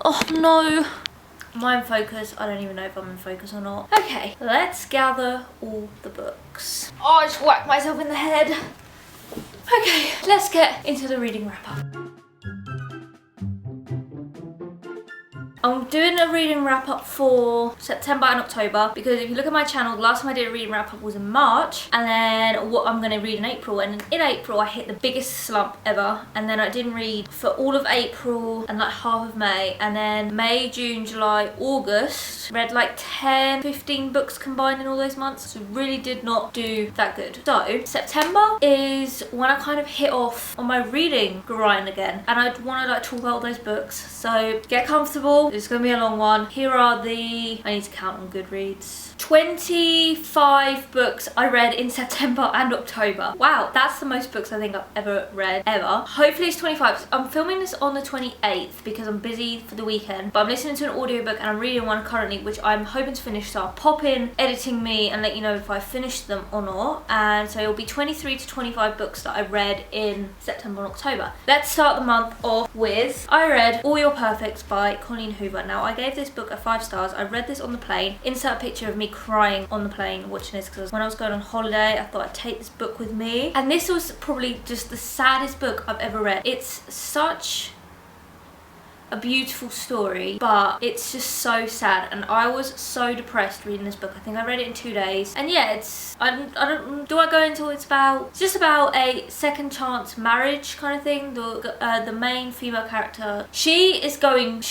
Oh no. Am I in focus? I don't even know if I'm in focus or not. Okay, let's gather all the books. Oh, I just whacked myself in the head. Okay, let's get into the reading wrap up. I'm doing a reading wrap up for September and October because if you look at my channel, the last time I did a reading wrap up was in March, and then what I'm going to read in April, and in April I hit the biggest slump ever, and then I didn't read for all of April and like half of May, and then May, June, July, August, read like 10-15 books combined in all those months, so really did not do that good. So September is when I kind of hit off on my reading grind again, and I want to like talk about all those books, so get comfortable. It's going to be a long one. Here are I need to count on Goodreads. 25 books I read in September and October. Wow, that's the most books I think I've ever read, ever. Hopefully it's 25. I'm filming this on the 28th because I'm busy for the weekend, but I'm listening to an audiobook and I'm reading one currently, which I'm hoping to finish, so I'll pop in editing me and let you know if I finish them or not. And so it'll be 23 to 25 books that I read in September and October. Let's start the month off with, I read All Your Perfects by Colleen Hoover. Now, I gave this book a 5 stars. I read this on the plane. Insert a picture of me crying on the plane watching this because when I was going on holiday, I thought I'd take this book with me. And this was probably just the saddest book I've ever read. It's such a beautiful story, but it's just so sad, and I was so depressed reading this book. I think I read it in 2 days, and yeah, do I go into what it's about? It's just about a second chance marriage kind of thing. The main female character, she is going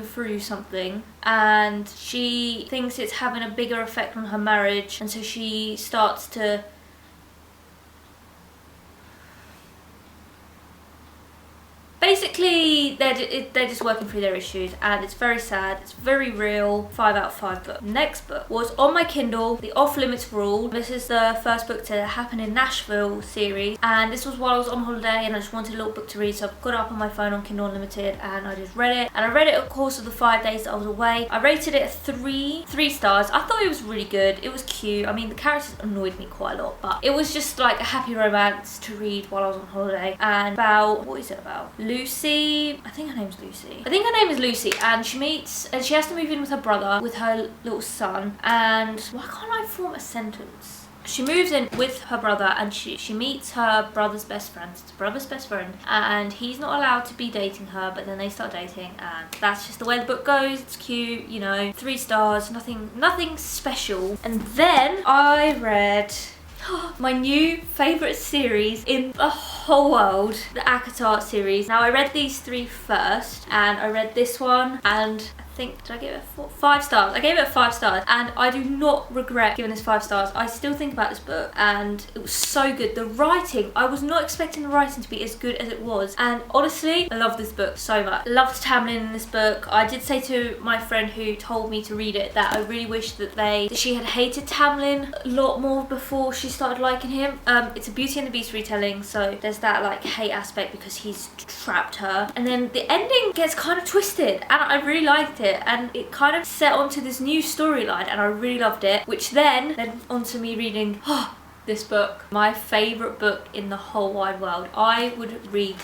through something, and she thinks it's having a bigger effect on her marriage, and so she starts to basically, they're just working through their issues, and it's very sad. It's very real. 5 out of 5 book. Next book was on my Kindle, The Off Limits Rule. This is the first book to happen in Nashville series, and this was while I was on holiday and I just wanted a little book to read, so I got it up on my phone on Kindle Unlimited and I just read it. And I read it, of course, of the 5 days that I was away. I rated it 3 stars. I thought it was really good. It was cute. I mean, the characters annoyed me quite a lot, but it was just like a happy romance to read while I was on holiday. And about, what is it about? Lucy, I think her name's Lucy. I think her name is Lucy, and she has to move in with her brother, with her little son, and why can't I form a sentence? She moves in with her brother, and she meets her brother's best friend. It's her brother's best friend, and he's not allowed to be dating her, but then they start dating, and that's just the way the book goes. It's cute, you know, 3 stars, nothing special. And then I read my new favourite series in the whole world, the ACOTAR series. Now, I read these 3 first, and I read this one, and I think, did I give it 5 stars? I gave it 5 stars, and I do not regret giving this 5 stars. I still think about this book, and it was so good. The writing, I was not expecting the writing to be as good as it was, and honestly, I love this book so much. I loved Tamlin in this book. I did say to my friend who told me to read it that I really wish that she had hated Tamlin a lot more before she started liking him. It's a Beauty and the Beast retelling, so there's that like hate aspect because he's trapped her, and then the ending gets kind of twisted, and I really liked it, and it kind of set onto this new storyline, and I really loved it, which then led onto me reading this book, my favourite book in the whole wide world. I would read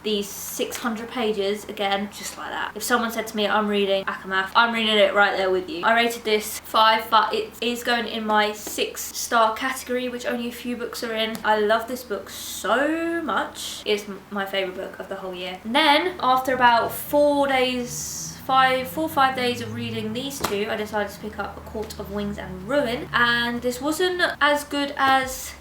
these 600 pages again, just like that. If someone said to me, I'm reading Akamath, I'm reading it right there with you. I rated this 5, but it is going in my 6-star category, which only a few books are in. I love this book so much. It's my favourite book of the whole year. And then, after about 4 or 5 days of reading these 2, I decided to pick up A Court of Wings and Ruin, and this wasn't as good as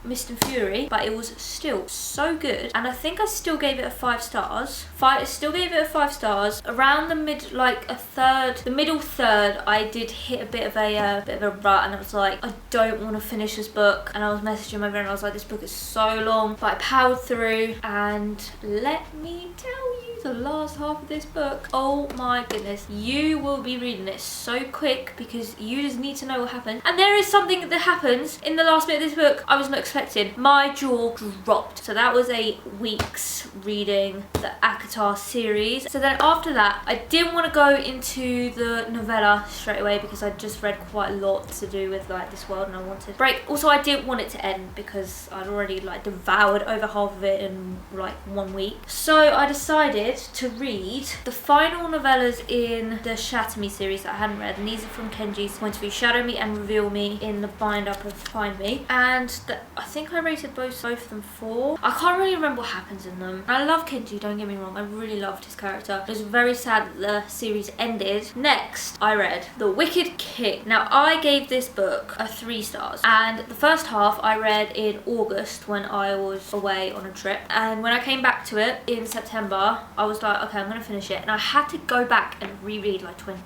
Mist and Fury, but it was still so good, and I think I still gave it a 5 stars. Still gave it a 5 stars. Around the middle third, I did hit a bit of a rut, and I was like, I don't want to finish this book, and I was messaging my friend, and I was like, this book is so long, but I powered through, and let me tell you, the last half of this book, oh my goodness, you will be reading it so quick because you just need to know what happens. And there is something that happens in the last bit of this book I was not expecting expecting, my jaw dropped. So that was a week's reading the ACOTAR series. So then after that, I didn't want to go into the novella straight away because I just read quite a lot to do with like this world and I wanted to break. Also, I didn't want it to end because I'd already like devoured over half of it in like 1 week. So I decided to read the final novellas in the Shatter Me series that I hadn't read, and these are from Kenji's point of view: Shadow Me and Reveal Me in the bind up of Find Me. And I think I rated both of them 4. I can't really remember what happens in them. I love Kenji, don't get me wrong, I really loved his character. It was very sad that the series ended. Next, I read The Wicked King. Now, I gave this book a 3 stars, and the first half I read in August when I was away on a trip, and when I came back to it in September, I was like, okay, I'm gonna finish it, and I had to go back and reread like 20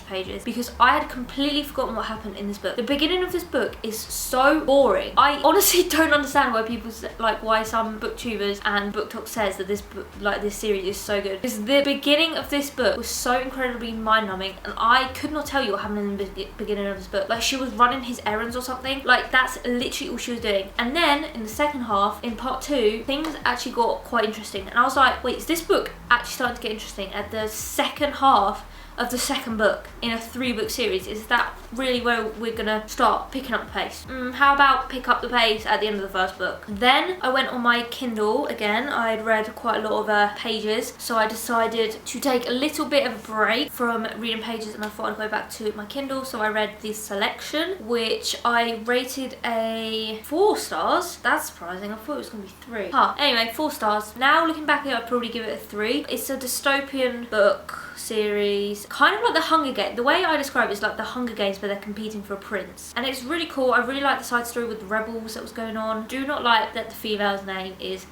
pages because I had completely forgotten what happened in this book. The beginning of this book is so boring. I honestly don't understand why people like why some booktubers and BookTok says that this book, like this series, is so good. Because the beginning of this book was so incredibly mind-numbing, and I could not tell you what happened in the beginning of this book. Like, she was running his errands or something. Like, that's literally all she was doing. And then in the second half, in part 2, things actually got quite interesting, and I was like, wait, is this book actually starting to get interesting at the second half of the second book in a 3-book series? Is that really where we're gonna start picking up the pace? How about pick up the pace at the end of the first book? Then I went on my Kindle again. I'd read quite a lot of pages, so I decided to take a little bit of a break from reading pages, and I thought I'd go back to my Kindle. So I read The Selection, which I rated a 4 stars. That's surprising, I thought it was gonna be 3. Anyway, 4 stars. Now looking back at it, I'd probably give it a 3. It's a dystopian book series, kind of like the Hunger Games. The way I describe it is like the Hunger Games, but they're competing for a prince, and it's really cool. I really like the side story with the rebels that was going on. Do not like that the female's name is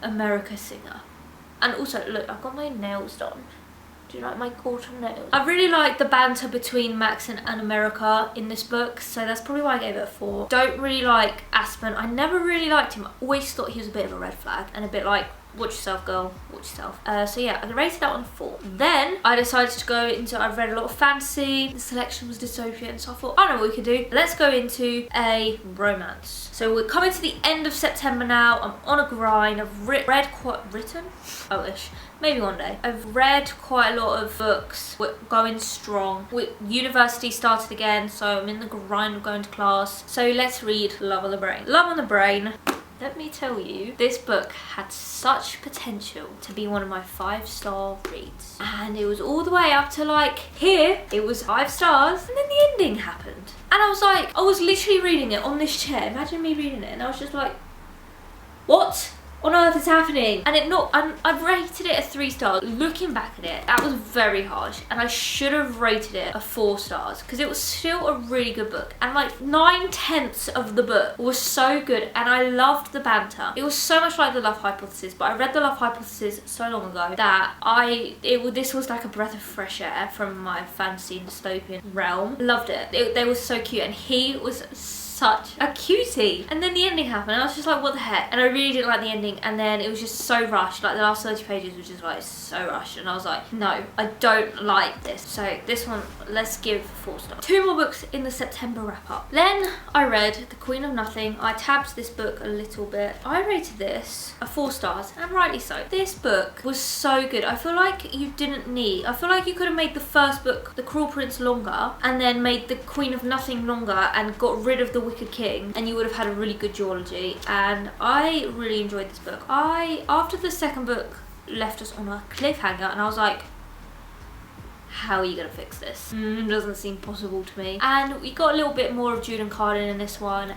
America Singer. And also, look, I've got my nails done. Do you like my autumn nails? I really like the banter between Max and America in this book, so that's probably why I gave it a 4. Don't really like Aspen. I never really liked him. I always thought he was a bit of a red flag and a bit like, watch yourself, girl, watch yourself. So yeah, I rated that one 4. Then I decided to go into, I've read a lot of fantasy. The Selection was dystopian, so I thought, I know what we could do. Let's go into a romance. So we're coming to the end of September now. I'm on a grind. I've written? I wish. Maybe one day. I've read quite a lot of books. We're going strong. University started again, so I'm in the grind of going to class. So let's read Love on the Brain. Love on the Brain. Let me tell you, this book had such potential to be one of my 5-star reads. And it was all the way up to like here, it was 5 stars, and then the ending happened. And I was like, I was literally reading it on this chair. Imagine me reading it, and I was just like, what on earth is happening? And I've rated it a 3 stars. Looking back at it, that was very harsh, and I should have rated it a 4 stars because it was still a really good book, and like 9/10 of the book was so good, and I loved the banter. It was so much like The Love Hypothesis, but I read The Love Hypothesis so long ago that this was like a breath of fresh air from my fantasy and dystopian realm. Loved it. They were so cute, and he was such a cutie. And then the ending happened, and I was just like, what the heck? And I really didn't like the ending, and then it was just so rushed. Like the last 30 pages was just like so rushed, and I was like, no, I don't like this. So this one, let's give 4 stars. 2 more books in the September wrap up. Then I read The Queen of Nothing. I tabbed this book a little bit. I rated this a 4 stars, and rightly so. This book was so good. I feel like I feel like you could have made the first book, The Cruel Prince, longer, and then made The Queen of Nothing longer, and got rid of the Wicked King, and you would have had a really good duology. And I really enjoyed this book. After the second book left us on a cliffhanger, and I was like, how are you gonna fix this? Doesn't seem possible to me. And we got a little bit more of Jude and Carlin in this one,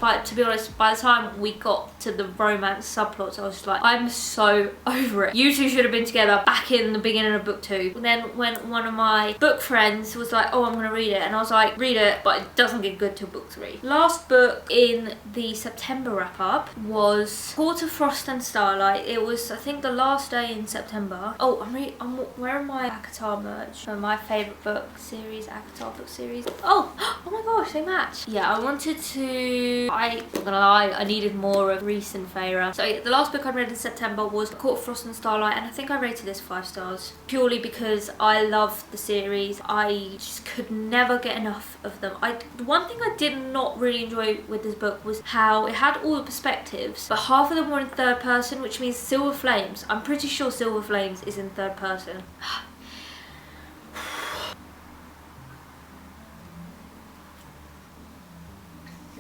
but to be honest, by the time we got to the romance subplots, I was just like, I'm so over it. You two should have been together back in the beginning of book 2. And then when one of my book friends was like, oh, I'm gonna read it, and I was like, read it, but it doesn't get good till book 3. Last book in the September wrap up was Court of Frost and Starlight. It was, I think, the last day in September. Oh, I'm wearing my ACOTAR merch. search for my favourite book series, Avatar book series. Oh my gosh, they match. Yeah, I wanted to, I'm not gonna lie, I needed more of recent favourite. So the last book I read in September was Court of Frost and Starlight, and I think I rated this 5 stars. Purely because I love the series. I just could never get enough of them. The one thing I did not really enjoy with this book was how it had all the perspectives, but half of them were in third person, which means Silver Flames. I'm pretty sure Silver Flames is in third person.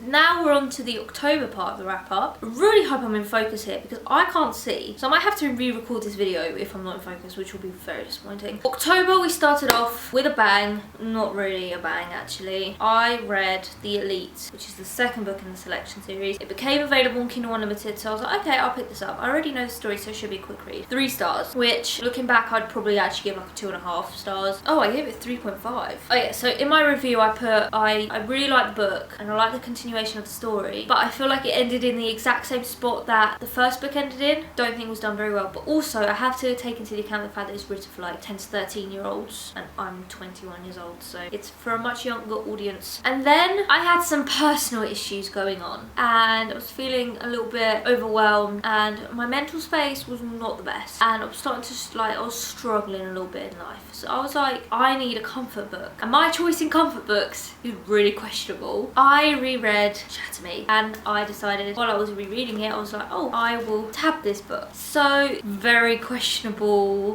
Now we're on to the October part of the wrap up. I really hope I'm in focus here because I can't see. So I might have to re-record this video if I'm not in focus, which will be very disappointing. October, we started off with a bang. Not really a bang, actually. I read The Elite, which is the second book in the selection series. It became available on Kindle Unlimited, so I was like, okay, I'll pick this up. I already know the story, so it should be a quick read. 3 stars, which looking back, I'd probably actually give like a 2.5 stars. Oh, I gave it 3.5. Oh yeah, so in my review, I put, I really like the book and I like the continuation of the story, but I feel like it ended in the exact same spot that the first book ended in. Don't think it was done very well, but also I have to take into account the fact that it's written for like 10 to 13 year olds and I'm 21 years old, so it's for a much younger audience. And then I had some personal issues going on and I was feeling a little bit overwhelmed and my mental space was not the best, and I was starting to I was struggling a little bit in life, so I was like, I need a comfort book, and my choice in comfort books is really questionable. I reread Shatter Me, and I decided while I was rereading it, I was like, oh, I will tab this book. So very questionable,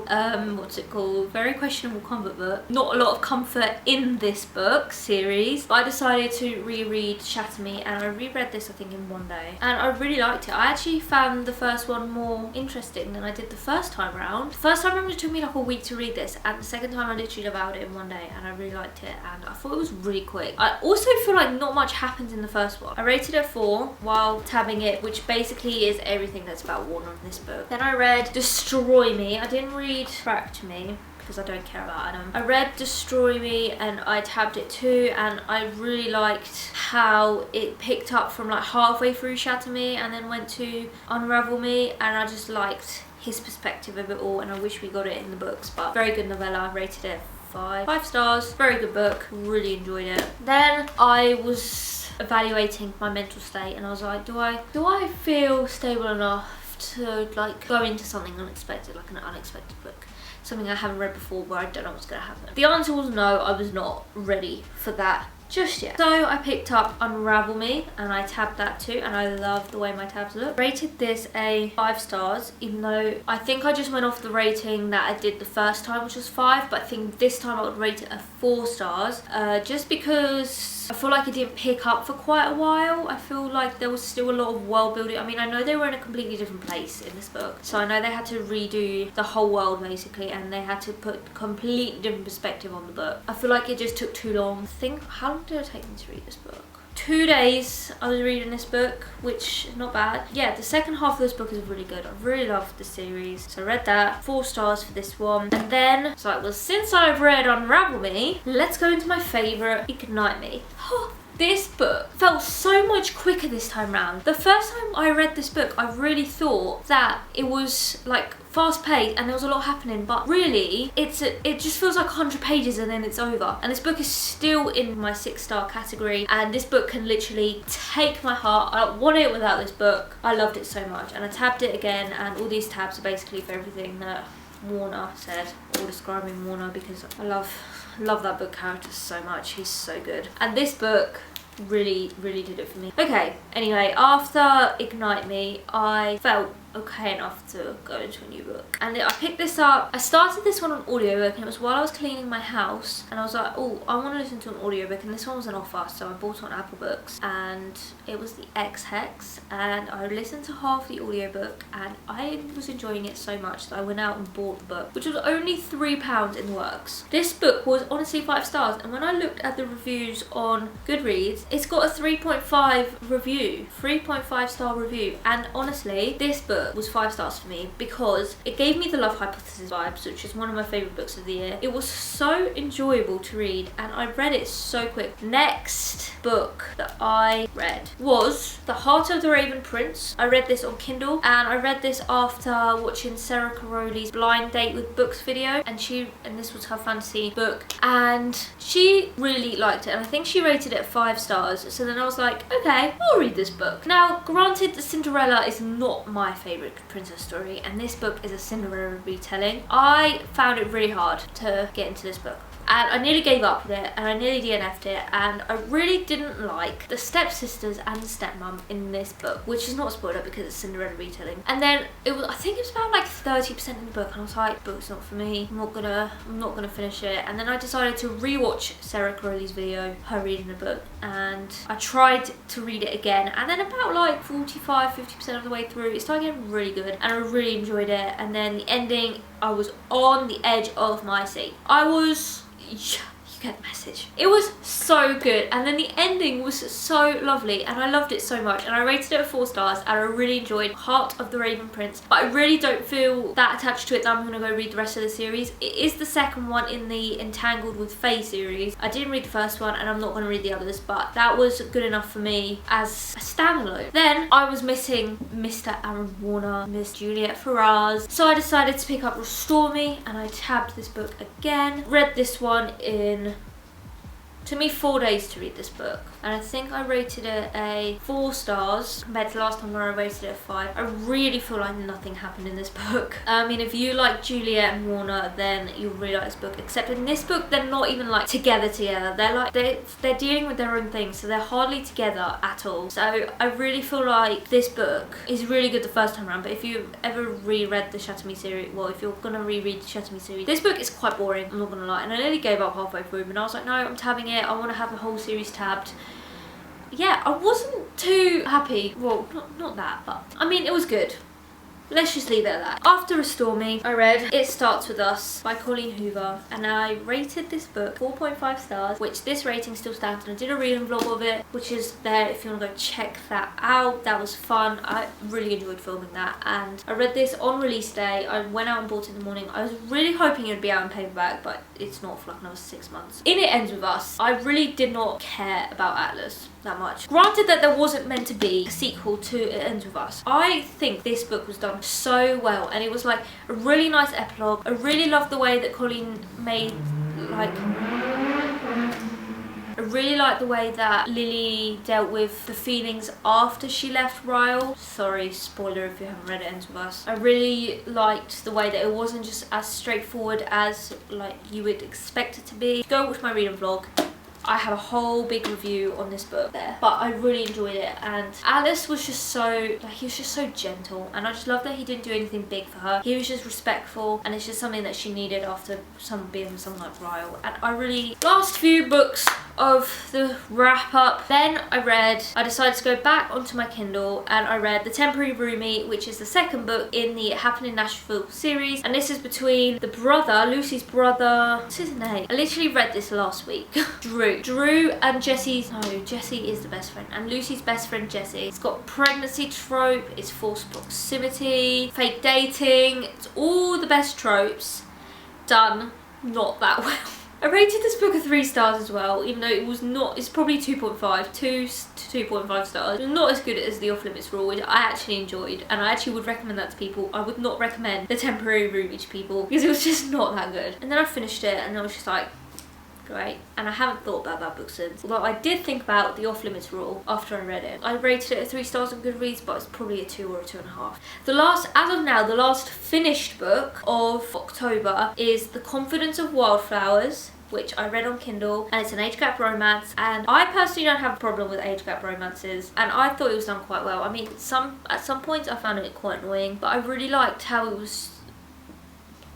what's it called? Very questionable comfort book. Not a lot of comfort in this book series, but I decided to reread Shatter Me, and I reread this I think in one day, and I really liked it. I actually found the first one more interesting than I did the first time round. The first time round it took me like a week to read this, and the second time I literally devoured it in one day, and I really liked it, and I thought it was really quick. I also feel like not much happens in the first one. I rated it 4 while tabbing it, which basically is everything that's about Warner in this book. Then I read Destroy Me. I didn't read Fracture Me because I don't care about Adam. I read Destroy Me and I tabbed it too, and I really liked how it picked up from like halfway through Shatter Me and then went to Unravel Me, and I just liked his perspective of it all, and I wish we got it in the books, but very good novella. I rated it 5 stars. Very good book, really enjoyed it. Then I was evaluating my mental state and I was like, do I feel stable enough to like go into something unexpected, like an unexpected book, something I haven't read before where I don't know what's going to happen? The answer was no, I was not ready for that just yet. So I picked up Unravel Me and I tabbed that too, and I love the way my tabs look. Rated this a 5 stars, even though I think I just went off the rating that I did the first time, which was 5, but I think this time I would rate it a 4 stars, just because I feel like it didn't pick up for quite a while. I feel like there was still a lot of world building. I mean, I know they were in a completely different place in this book, so I know they had to redo the whole world basically, and they had to put completely different perspective on the book. I feel like it just took too long. I think, how long did it take me to read this book? 2 days I was reading this book, which is not bad. Yeah, the second half of this book is really good. I really loved the series, so I read that. 4 stars for this one. And then, so it was, since I've read Unravel Me, let's go into my favourite, Ignite Me. This book felt so much quicker this time round. The first time I read this book, I really thought that it was like fast paced and there was a lot happening, but really it just feels like 100 pages and then it's over. And this book is still in my 6-star category, and this book can literally take my heart. I don't want it without this book. I loved it so much, and I tabbed it again, and all these tabs are basically for everything that Warner said, all describing Warner, because I love that book character so much. He's so good, and this book really did it for me. Okay, anyway, after Ignite Me, I felt okay enough to go into a new book, and I picked this up. I started this one on audiobook, and it was while I was cleaning my house, and I was like, oh, I want to listen to an audiobook, and this one was an offer, so I bought it on Apple Books, and it was the X-Hex, and I listened to half the audiobook and I was enjoying it so much that I went out and bought the book, which was only £3 in the works. This book was honestly 5 stars, and when I looked at the reviews on Goodreads, it's got a 3.5 review, 3.5 star review, and honestly, this book book was 5 stars for me because it gave me the Love Hypothesis vibes, which is one of my favourite books of the year. It was so enjoyable to read and I read it so quick. Next book that I read was The Heart of the Raven Prince. I read this on Kindle and I read this after watching Sarah Caroli's Blind Date with Books video, and this was her fantasy book and she really liked it, and I think she rated it 5 stars. So then I was like, okay, I'll read this book. Now granted, Cinderella is not my favourite princess story and this book is a Cinderella retelling. I found it really hard to get into this book. And I nearly gave up with it and I nearly DNF'd it, and I really didn't like the stepsisters and the stepmom in this book, which is not a spoiler because it's Cinderella retelling. And then I think it was about like 30% in the book and I was like, book's not for me, I'm not gonna finish it. And then I decided to rewatch Sarah Caroli's video, her reading the book, and I tried to read it again, and then about like 45-50% of the way through it started getting really good and I really enjoyed it. And then the ending, I was on the edge of my seat. You get the message. It was so good, and then the ending was so lovely and I loved it so much, and I rated it 4 stars and I really enjoyed Heart of the Raven Prince. But I really don't feel that attached to it that I'm gonna go read the rest of the series. It is the second one in the Entangled with Faye series. I didn't read the first one and I'm not gonna read the others, but that was good enough for me as a standalone. Then I was missing Mr. Aaron Warner, Miss Juliet Ferrars, so I decided to pick up Restore Me and I tabbed this book again. Read this one in, took me 4 days to read this book, and I think I rated it a 4 stars compared to last time where I rated it a 5. I really feel like nothing happened in this book. I mean, if you like Juliet and Warner, then you'll really like this book, except in this book they're not even like together. They're dealing with their own things, so they're hardly together at all. So I really feel like this book is really good the first time around, but if you've ever reread the Shatter Me series, well, if you're gonna reread the Shatter Me series, this book is quite boring, I'm not gonna lie, and I nearly gave up halfway through, but I was like, no, I'm tabbing it, I want to have the whole series tabbed. Yeah, I wasn't too happy. Well, not that, but I mean, it was good. Let's just leave it at that. After Restore Me, I read It Starts With Us by Colleen Hoover, and I rated this book 4.5 stars, which this rating still stands, and I did a reading vlog of it, which is there if you want to go check that out. That was fun. I really enjoyed filming that, and I read this on release day. I went out and bought it in the morning. I was really hoping it would be out in paperback, but it's not for like another 6 months. In It Ends With Us, I really did not care about Atlas that much. Granted that there wasn't meant to be a sequel to It Ends With Us. I think this book was done so well, and it was like a really nice epilogue. I really loved the way that Colleen made, like, I really liked the way that Lily dealt with the feelings after she left Ryle. Sorry, spoiler if you haven't read It Ends With Us. I really liked the way that it wasn't just as straightforward as like you would expect it to be. Go watch my reading vlog. I have a whole big review on this book there, but I really enjoyed it, and Alice was just so, like, he was just so gentle, and I just love that he didn't do anything big for her. He was just respectful, and it's just something that she needed after being with someone like Ryle. And I really, last few books of the wrap up, then I decided to go back onto my Kindle and I read The Temporary Roomie, which is the second book in the Happen in Nashville series, and this is between the brother, Lucy's brother, what's his name? I literally read this last week. Drew and Jessie is the best friend, and Lucy's best friend Jessie. It's got pregnancy trope, it's forced proximity, fake dating, it's all the best tropes done not that well. I rated this book a 3 stars as well, even though it was not, it's probably 2.5, 2 to 2.5 stars. It was not as good as the Off Limits Rule, which I actually enjoyed, and I actually would recommend that to people. I would not recommend The Temporary Roomie to people, because it was just not that good. And then I finished it, and I was just like, great, and I haven't thought about that book since. Well, I did think about the Off Limits Rule after I read it. I rated it a 3 stars on Goodreads, but it's probably a 2 or a 2.5. As of now, the last finished book of October is The Confidence of Wildflowers, which I read on Kindle, and it's an age gap romance, and I personally don't have a problem with age gap romances, and I thought it was done quite well. I mean, at some points I found it quite annoying, but I really liked how it was,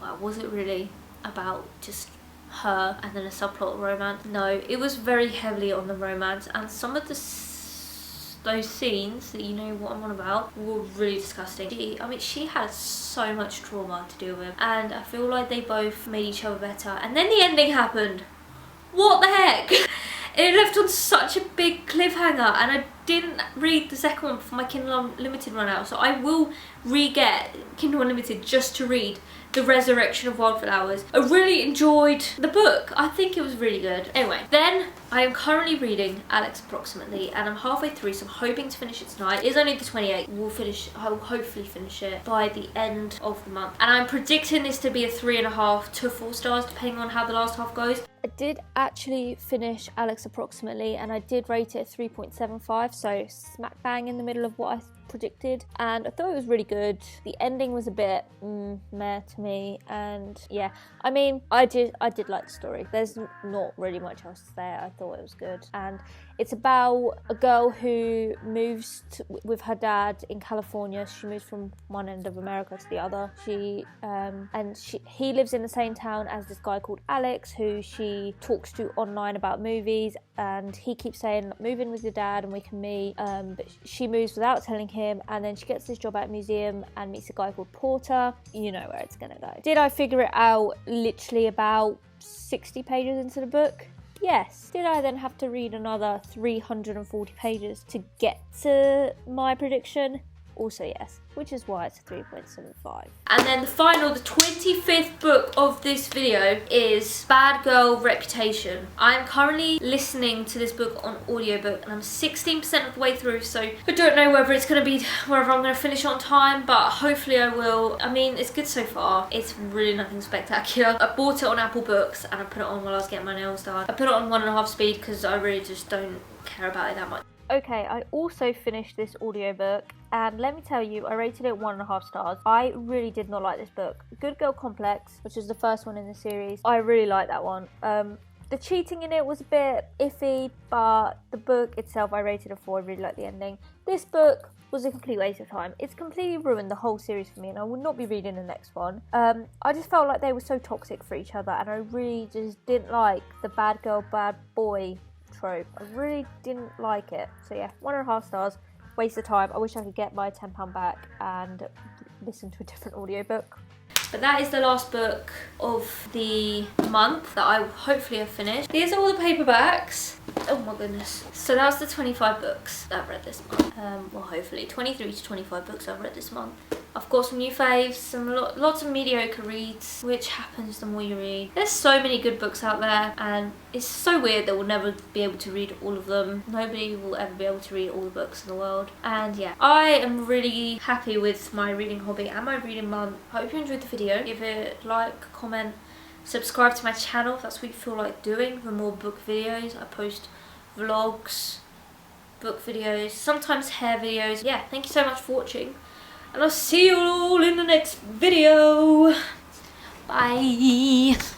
well, was it really about just her and then a subplot romance? No, it was very heavily on the romance, and some of those scenes that you know what I'm on about were really disgusting. She had so much trauma to deal with, and I feel like they both made each other better. And then the ending happened. What the heck? It left on such a big cliffhanger, and I didn't read the second one before my Kindle Unlimited ran out, so I will re-get Kindle Unlimited just to read The Resurrection of Wildflowers. I really enjoyed the book. I think it was really good. Anyway, then I am currently reading Alex Approximately, and I'm halfway through, so I'm hoping to finish it tonight. It is only the 28th. I will hopefully finish it by the end of the month. And I'm predicting this to be a 3.5 to 4 stars, depending on how the last half goes. I did actually finish Alex Approximately, and I did rate it at 3.75, so smack bang in the middle of what I predicted, and I thought it was really good. The ending was a bit meh to me, and yeah, I mean, I did like the story. There's not really much else to say. I thought it was good, and it's about a girl who moves with her dad in California. She moves from one end of America to the other. He lives in the same town as this guy called Alex, who she talks to online about movies, and he keeps saying, move in with your dad and we can meet, but she moves without telling him, and then she gets this job at a museum and meets a guy called Porter. You know where it's gonna go. Did I figure it out literally about 60 pages into the book? Yes. Did I then have to read another 340 pages to get to my prediction? Also yes, which is why it's a 3.75. And then the 25th book of this video is Bad Girl Reputation. I'm currently listening to this book on audiobook, and I'm 16% of the way through, so I don't know whether I'm gonna finish on time, but hopefully I will. I mean, it's good so far. It's really nothing spectacular. I bought it on Apple Books and I put it on while I was getting my nails done. I put it on 1.5 speed because I really just don't care about it that much. Okay, I also finished this audiobook, and let me tell you, I rated it 1.5 stars. I really did not like this book. Good Girl Complex, which is the first one in the series, I really like that one. The cheating in it was a bit iffy, but the book itself I rated a 4. I really liked the ending. This book was a complete waste of time. It's completely ruined the whole series for me, and I will not be reading the next one. I just felt like they were so toxic for each other, and I really just didn't like the bad girl, bad boy trope. I really didn't like it. So yeah, 1.5 stars. Waste of time. I wish I could get my £10 back and listen to a different audiobook. But that is the last book of the month that I hopefully have finished. These are all the paperbacks. Oh my goodness. So that was the 25 books that I've read this month. Well, hopefully 23 to 25 books I've read this month. I've got some new faves, lots of mediocre reads, which happens the more you read. There's so many good books out there, and it's so weird that we'll never be able to read all of them. Nobody will ever be able to read all the books in the world. And yeah, I am really happy with my reading hobby and my reading month. I hope you enjoyed the video. Give it a like, comment, subscribe to my channel if that's what you feel like doing for more book videos. I post vlogs, book videos, sometimes hair videos. Yeah, thank you so much for watching, and I'll see you all in the next video. Bye.